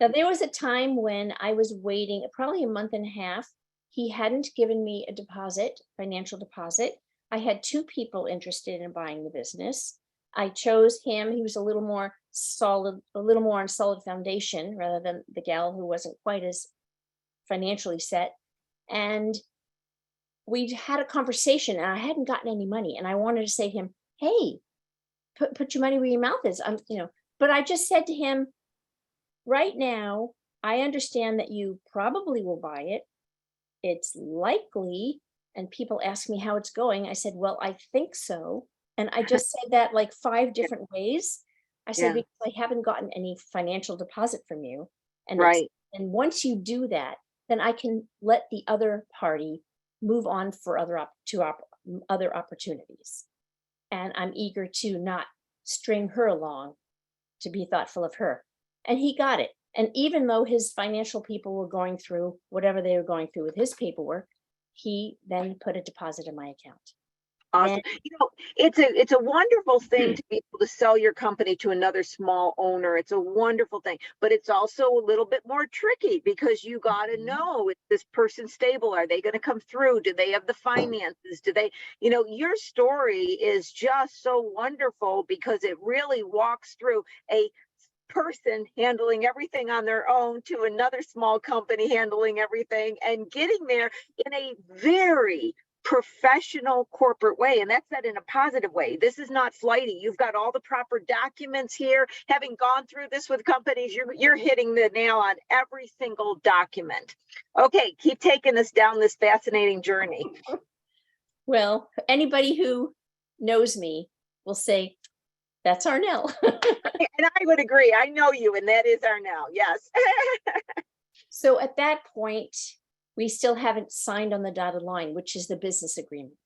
Now, there was a time when I was waiting probably a month and a half. He hadn't given me a deposit, financial deposit. I had two people interested in buying the business. I chose him. He was a little more solid, a little more on solid foundation rather than the gal who wasn't quite as financially set. And we had a conversation and I hadn't gotten any money. And I wanted to say to him, hey, put your money where your mouth is. But I just said to him, right now, I understand that you probably will buy it. It's likely. And people ask me how it's going. I said, well, I think so. And I just said that like 5 different ways. I said, because I haven't gotten any financial deposit from you. And right. And once you do that, then I can let the other party move on for other opportunities. And I'm eager to not string her along, to be thoughtful of her. And he got it. And even though his financial people were going through whatever they were going through with his paperwork, he then put a deposit in my account. Then Awesome. It's a wonderful thing to be able to sell your company to another small owner. It's a wonderful thing, but it's also a little bit more tricky because you got to know, is this person stable? Are they going to come through? Do they have the finances? Do they, your story is just so wonderful because it really walks through a person handling everything on their own to another small company handling everything and getting there in a very professional corporate way. And that's said in a positive way. This is not flighty. You've got all the proper documents here. Having gone through this with companies, you're hitting the nail on every single document. Okay, keep taking us down this fascinating journey. well, anybody who knows me will say, that's Arnel. And I would agree. I know you, and that is Arnel. Yes. So at that point, we still haven't signed on the dotted line, which is the business agreement.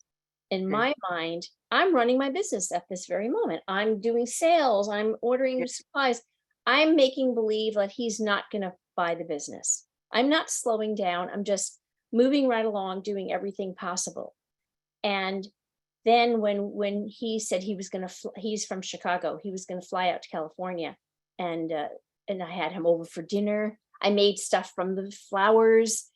In my mind, I'm running my business at this very moment. I'm doing sales, I'm ordering supplies. I'm making believe that he's not going to buy the business. I'm not slowing down. I'm just moving right along, doing everything possible. And then when he said he was going to, he's from Chicago, he was going to fly out to California, and I had him over for dinner. I made stuff from the flowers.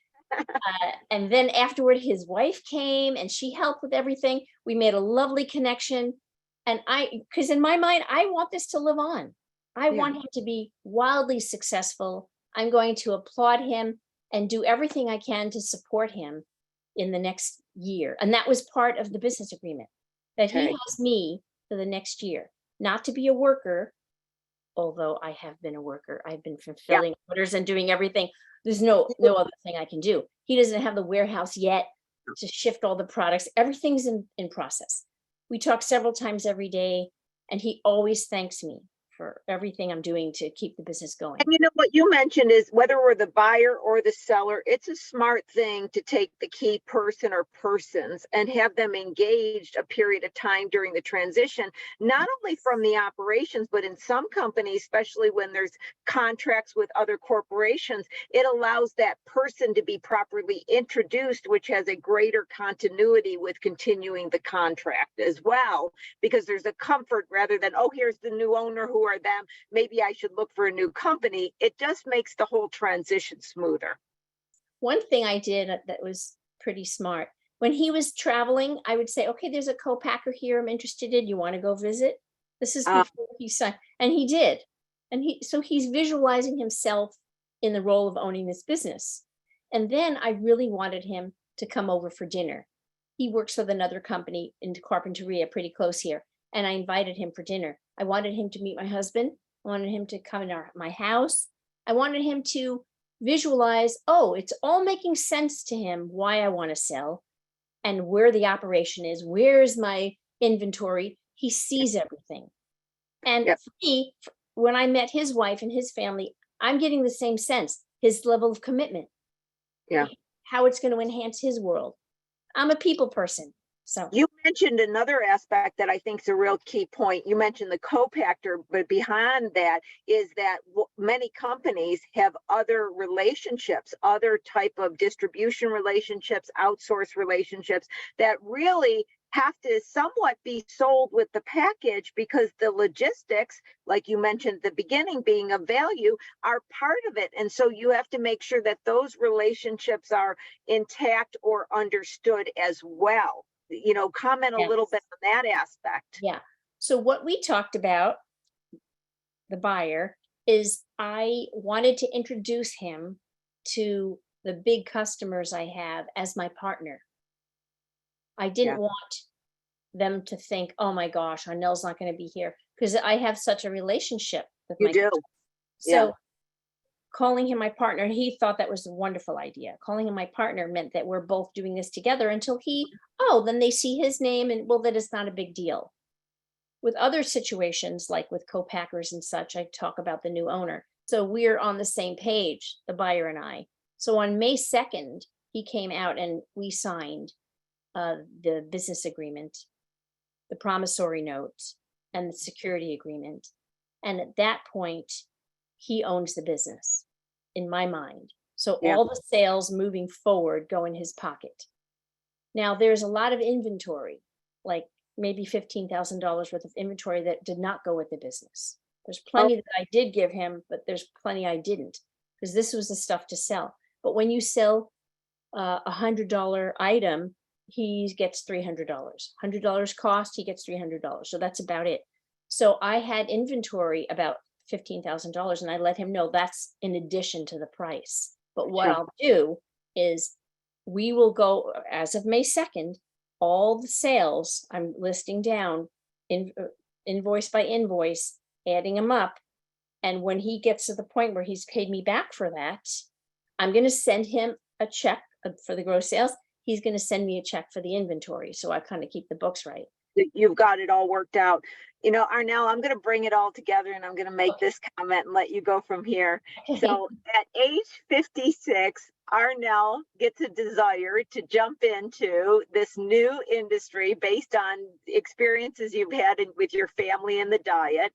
And then afterward, his wife came and she helped with everything. We made a lovely connection. And because in my mind, I want this to live on. I want him to be wildly successful. I'm going to applaud him and do everything I can to support him in the next year. And that was part of the business agreement, that he has me for the next year, not to be a worker, although I have been a worker. I've been fulfilling orders and doing everything. There's no other thing I can do. He doesn't have the warehouse yet to shift all the products. Everything's in process. We talk several times every day, and he always thanks me for everything I'm doing to keep the business going. And what you mentioned is whether we're the buyer or the seller, it's a smart thing to take the key person or persons and have them engaged a period of time during the transition, not only from the operations, but in some companies, especially when there's contracts with other corporations, it allows that person to be properly introduced, which has a greater continuity with continuing the contract as well, because there's a comfort rather than, oh, here's the new owner, who are them, maybe I should look for a new company. It just makes the whole transition smoother. One thing I did that was pretty smart, when he was traveling, I would say, okay, there's a co-packer here I'm interested in. You want to go visit? This is before he signed. And he did. And so he's visualizing himself in the role of owning this business. And then I really wanted him to come over for dinner. He works with another company in Carpinteria, pretty close here. And I invited him for dinner. I wanted him to meet my husband. I wanted him to come in my house. I wanted him to visualize, oh, it's all making sense to him why I want to sell and where the operation is. Where's my inventory? He sees everything. And for me, when I met his wife and his family, I'm getting the same sense, his level of commitment, how it's going to enhance his world. I'm a people person. So you mentioned another aspect that I think is a real key point. You mentioned the co-packer, but behind that is that many companies have other relationships, other type of distribution relationships, outsource relationships that really have to somewhat be sold with the package, because the logistics, like you mentioned at the beginning, being of value, are part of it. And so you have to make sure that those relationships are intact or understood as well. Comment a little bit on that aspect. Yeah. So what we talked about, the buyer, is I wanted to introduce him to the big customers I have as my partner. I didn't want them to think, oh my gosh, Arnel's not going to be here, because I have such a relationship with my customers. So calling him my partner, he thought that was a wonderful idea. Calling him my partner meant that we're both doing this together until then they see his name and, well, that is not a big deal. With other situations, like with co-packers and such, I talk about the new owner. So we're on the same page, the buyer and I. So on May 2nd, he came out and we signed the business agreement, the promissory note, and the security agreement. And at that point, he owns the business in my mind. So Yeah. all the sales moving forward go in his pocket. Now, there's a lot of inventory, like maybe $15,000 worth of inventory that did not go with the business. There's Oh, plenty that I did give him, but there's plenty I didn't, because this was the stuff to sell. But when you sell a $100 item, he gets $300. $100 cost, he gets $300. So that's about it. So I had inventory about $15,000, and I let him know that's in addition to the price. But what sure. I'll do is we will go, as of May 2nd, all the sales I'm listing down in invoice by invoice, adding them up. And when he gets to the point where he's paid me back for that, I'm going to send him a check for the gross sales. He's going to send me a check for the inventory. So I kind of keep the books right. You've got it all worked out. You know, Arnel, I'm going to bring it all together and I'm going to make Okay. this comment and let you go from here. So at age 56, Arnel gets a desire to jump into this new industry based on experiences you've had with your family and the diet.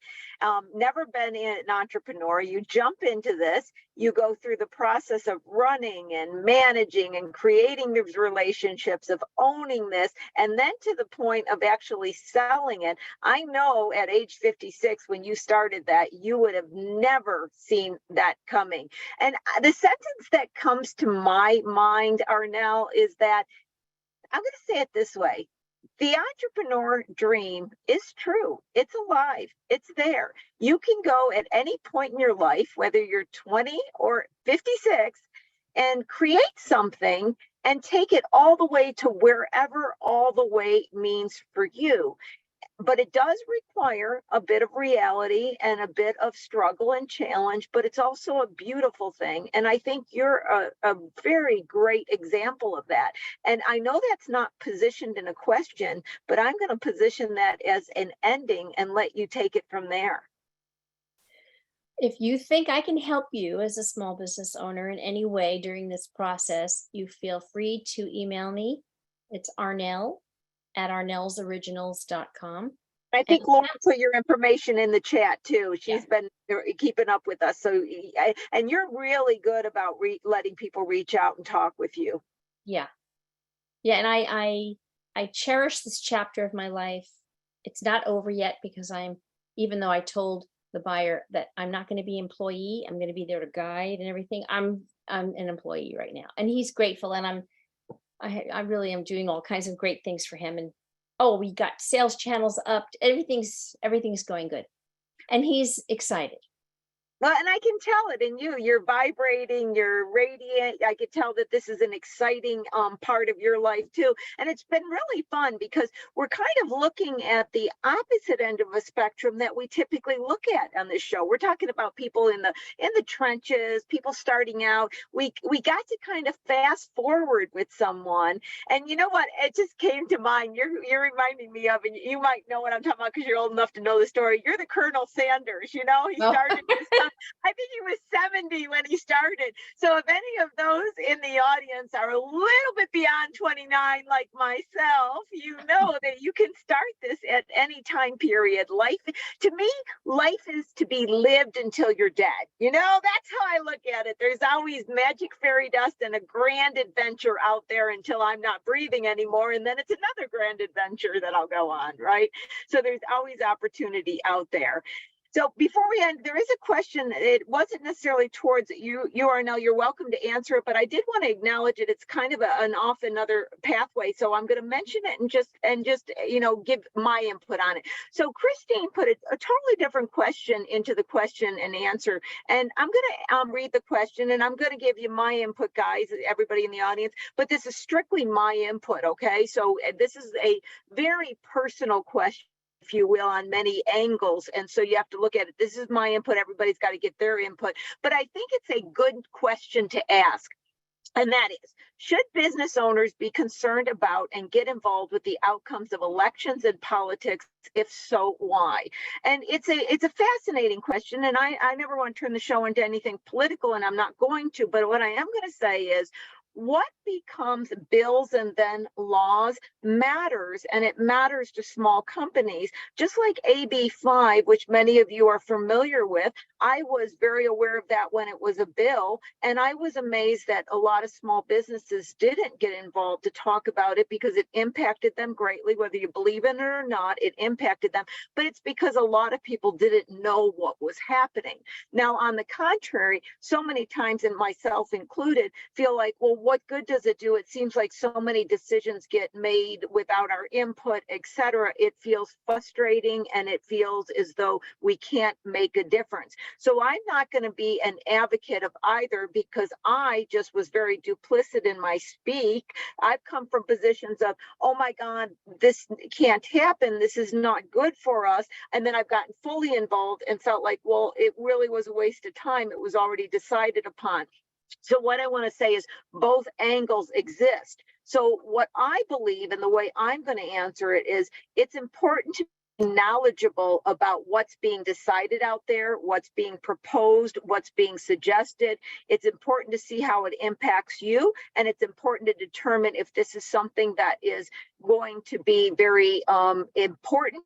Never been an entrepreneur. You jump into this, you go through the process of running and managing and creating these relationships, of owning this, and then to the point of actually selling it. I know at age 56, when you started that, you would have never seen that coming. And the sentence that comes to my mind, Arnel, is that I'm going to say it this way. The entrepreneur dream is true. It's alive. It's there. You can go at any point in your life, whether you're 20 or 56, and create something and take it all the way to wherever all the way means for you. But it does require a bit of reality and a bit of struggle and challenge, but it's also a beautiful thing. And I think you're a very great example of that. And I know that's not positioned in a question, but I'm going to position that as an ending and let you take it from there. If you think I can help you as a small business owner in any way during this process, you feel free to email me. It's Arnel at arnelsoriginals.com. I And think Lauren put your information in the chat too. She's been keeping up with us. So, and you're really good about letting people reach out and talk with you. yeah. Yeah. And I cherish this chapter of my life. It's not over yet because even though I told the buyer that I'm not going to be employee, I'm going to be there to guide and everything. I'm an employee right now, and he's grateful. And I really am doing all kinds of great things for him. And we got sales channels up. Everything's going good. And he's excited. Well, and I can tell it in you. You're vibrating, you're radiant. I could tell that this is an exciting part of your life too. And it's been really fun because we're kind of looking at the opposite end of a spectrum that we typically look at on this show. We're talking about people in the trenches, people starting out. We got to kind of fast forward with someone. And you know what? It just came to mind. You're reminding me of, and you might know what I'm talking about because you're old enough to know the story. You're the Colonel Sanders. You know, he started this I think he was 70 when he started. So if any of those in the audience are a little bit beyond 29 like myself, you know that you can start this at any time period. Life, to me, life is to be lived until you're dead. You know, that's how I look at it. There's always magic fairy dust and a grand adventure out there until I'm not breathing anymore. And then it's another grand adventure that I'll go on, right? So there's always opportunity out there. So before we end, there is a question. It wasn't necessarily towards you, Arnel. You're welcome to answer it, but I did want to acknowledge it. It's kind of an off another pathway, so I'm going to mention it and just give my input on it. So Christine put a totally different question into the question and answer, and I'm going to read the question, and I'm going to give you my input, guys, everybody in the audience. But this is strictly my input, okay? So this is a very personal question, if you will, on many angles. And so you have to look at it. This is my input. Everybody's got to get their input. But I think it's a good question to ask. And that is, should business owners be concerned about and get involved with the outcomes of elections and politics? If so, why? And it's a fascinating question. And I never want to turn the show into anything political, and I'm not going to. But what I am going to say is, what becomes bills and then laws matters, and it matters to small companies. Just like AB5, which many of you are familiar with, I was very aware of that when it was a bill, and I was amazed that a lot of small businesses didn't get involved to talk about it because it impacted them greatly, whether you believe in it or not, it impacted them. But it's because a lot of people didn't know what was happening. Now, on the contrary, so many times, and myself included, feel like, well, what good does it do? It seems like so many decisions get made without our input, etc. It feels frustrating, and it feels as though we can't make a difference. So I'm not going to be an advocate of either, because I just was very duplicit in my speak. I've come from positions of, oh my God, this can't happen. This is not good for us. And then I've gotten fully involved and felt like, well, it really was a waste of time. It was already decided upon. So what I want to say is both angles exist. So what I believe, and the way I'm going to answer it, is it's important to be knowledgeable about what's being decided out there, what's being proposed, what's being suggested. It's important to see how it impacts you, and it's important to determine if this is something that is going to be very important.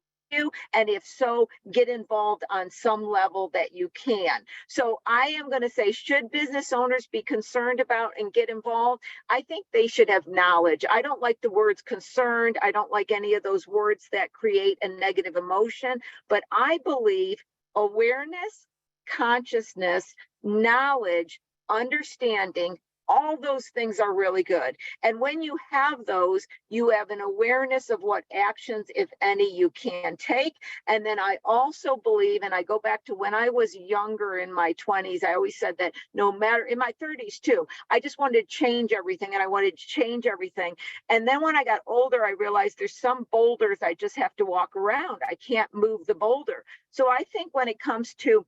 And if so, get involved on some level that you can. So I am going to say, should business owners be concerned about and get involved? I think they should have knowledge. I don't like the words concerned. I don't like any of those words that create a negative emotion, but I believe awareness, consciousness, knowledge, understanding, all those things are really good. And when you have those, you have an awareness of what actions, if any, you can take. And then I also believe, and I go back to when I was younger in my 20s, I always said that no matter, in my 30s too, I just wanted to change everything, and I wanted to change everything. And then when I got older, I realized there's some boulders I just have to walk around. I can't move the boulder. So I think when it comes to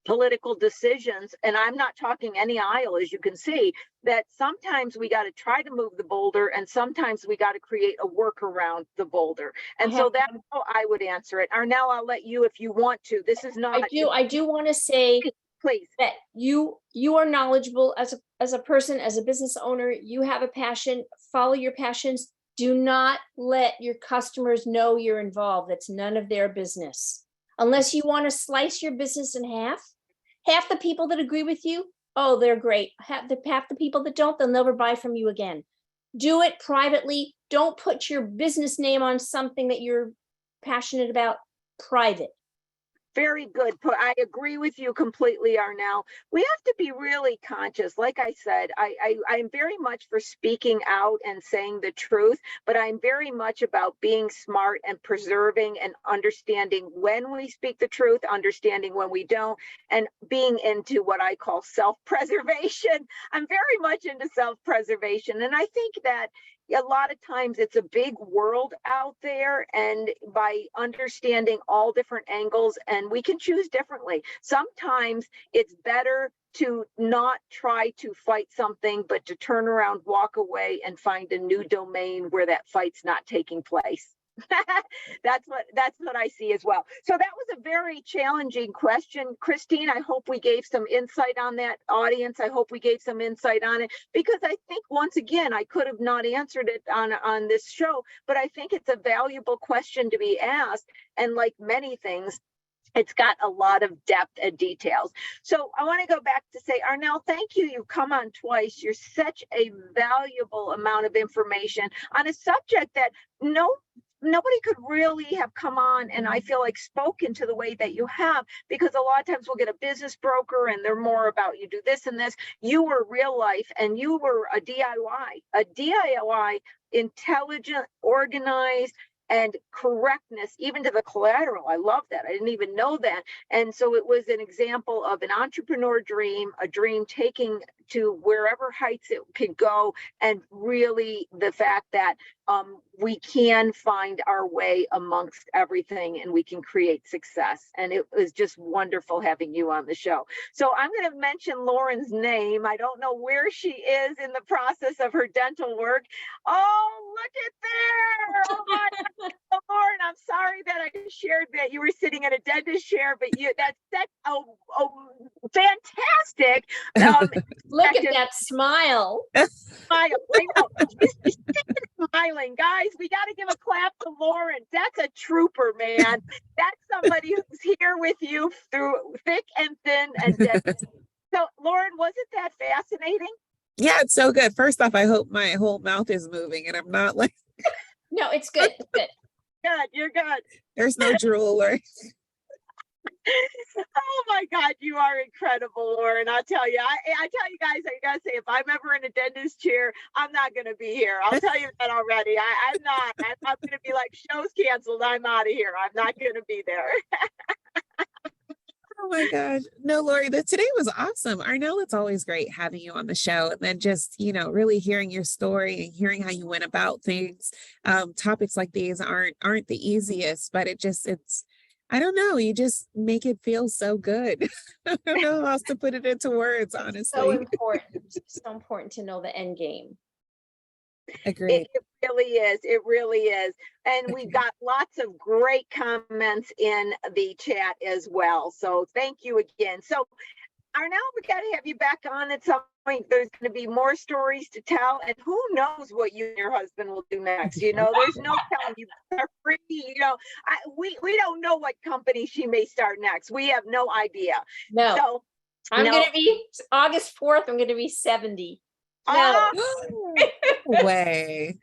political decisions, and I'm not talking any aisle, as you can see, that sometimes we got to try to move the boulder, and sometimes we got to create a workaround the boulder. And so that's how I would answer it. Arnel, I'll let you if you want to. This is not. I do want to say, please, that you are knowledgeable as a person, as a business owner. You have a passion. Follow your passions. Do not let your customers know you're involved. That's none of their business. Unless you want to slice your business in half the people that agree with you, oh, they're great. Half the people that don't, they'll never buy from you again. Do it privately. Don't put your business name on something that you're passionate about. Private. very good. I agree with you completely, Arnel. We have to be really conscious. Like I said, I'm very much for speaking out and saying the truth, but I'm very much about being smart and preserving and understanding when we speak the truth, understanding when we don't, and being into what I call self-preservation. I'm very much into self-preservation. And I think that a lot of times it's a big world out there, and by understanding all different angles, and we can choose differently. Sometimes it's better to not try to fight something, but to turn around, walk away, and find a new domain where that fight's not taking place. That's what I see as well. So that was a very challenging question, Christine. I hope we gave some insight on that, audience. I hope we gave some insight on it, because I think, once again, I could have not answered it on this show, but I think it's a valuable question to be asked. And like many things, it's got a lot of depth and details. So I want to go back to say, Arnel, thank you. You've come on twice. You're such a valuable amount of information on a subject that nobody could really have come on and I feel like spoken to the way that you have, because a lot of times we'll get a business broker and they're more about you do this and this. You were real life, and you were a DIY, intelligent, organized, and correctness, even to the collateral. I love that. I didn't even know that. And so it was an example of an entrepreneur dream, a dream taking to wherever heights it could go, and really the fact that we can find our way amongst everything and we can create success. And it was just wonderful having you on the show. So I'm going to mention Lauren's name. I don't know where she is in the process of her dental work. Oh, look at there. Oh my God. Lauren, I'm sorry that I shared that you were sitting in a dentist chair, but that's fantastic. Look at that smile. smile. I know. She's smiling. Guys, we got to give a clap to Lauren. That's a trooper, man. That's somebody who's here with you through thick and thin and dead. So, Lauren, wasn't that fascinating? Yeah, it's so good. First off, I hope my whole mouth is moving and I'm not like. No, it's good. It's good. Good. You're good. There's no drool or. Oh my God, you are incredible, Lauren. I'll tell you. I tell you guys, I gotta say, if I'm ever in a dentist chair, I'm not gonna be here. I'll tell you that already. I'm not. I'm gonna be like, show's canceled. I'm out of here. I'm not gonna be there. Oh my gosh. No, Lori, today was awesome. Arnel, it's always great having you on the show. And then just, really hearing your story and hearing how you went about things. Topics like these aren't the easiest, but it's, I don't know, you just make it feel so good. I don't know how else to put it into words, honestly. So important to know the end game. Agreed. It really is. It really is. And we've got lots of great comments in the chat as well. So thank you again. So Arnel, we got to have you back on at some point. There's going to be more stories to tell, and who knows what you and your husband will do next. There's no telling. You are free. We don't know what company she may start next. We have no idea. No. So I'm going to be August 4th. I'm going to be 70. No way.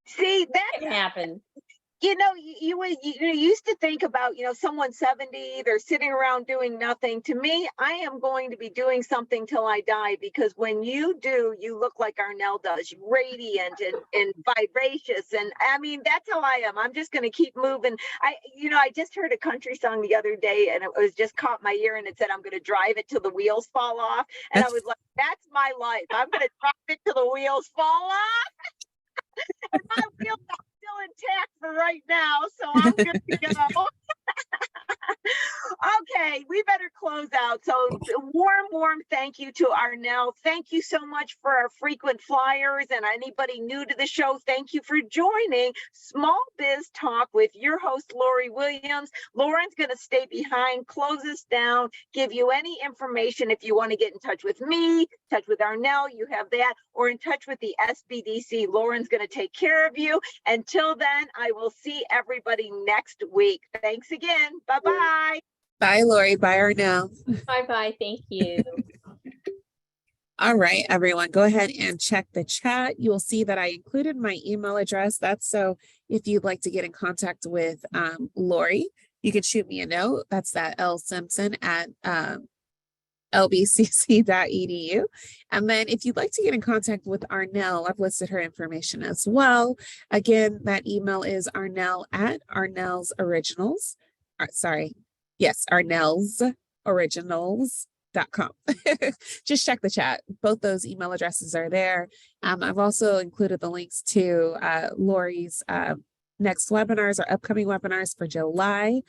See, that can happen. You used to think about, someone 70, they're sitting around doing nothing. To me, I am going to be doing something till I die, because when you do, you look like Arnel does, radiant and vivacious. And I mean, that's how I am. I'm just going to keep moving. I just heard a country song the other day, and it was just caught my ear, and it said, I'm going to drive it till the wheels fall off. And I was like, that's my life. I'm going to drive it till the wheels fall off. And my wheels are still intact for right now, so I'm good to go. Okay, we better close out. So warm thank you to Arnel. Thank you so much for our frequent flyers, and anybody new to the show, thank you for joining Small Biz Talk with your host, Lori Williams. Lauren's going to stay behind, close us down, give you any information if you want to get in touch with me, touch with Arnel, you have that, or in touch with the SBDC. Lauren's going to take care of you. Until then, I will see everybody next week. Thanks again. Bye-bye. Bye, Lori. Bye, Arnel. Bye-bye. Thank you. All right, everyone, go ahead and check the chat. You will see that I included my email address. That's so if you'd like to get in contact with Lori, you can shoot me a note. That's that lsimpson at lbcc.edu. And then if you'd like to get in contact with Arnel, I've listed her information as well. Again, that email is Arnel at Arnels Originals. Arnels Originals.com. Just check the chat. Both those email addresses are there. I've also included the links to Lori's next webinars or upcoming webinars for July.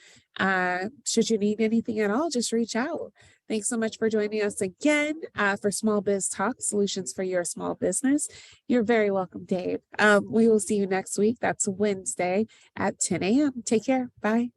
Should you need anything at all, just reach out. Thanks so much for joining us again for Small Biz Talk, Solutions for Your Small Business. You're very welcome, Dave. We will see you next week. That's Wednesday at 10 a.m. Take care. Bye.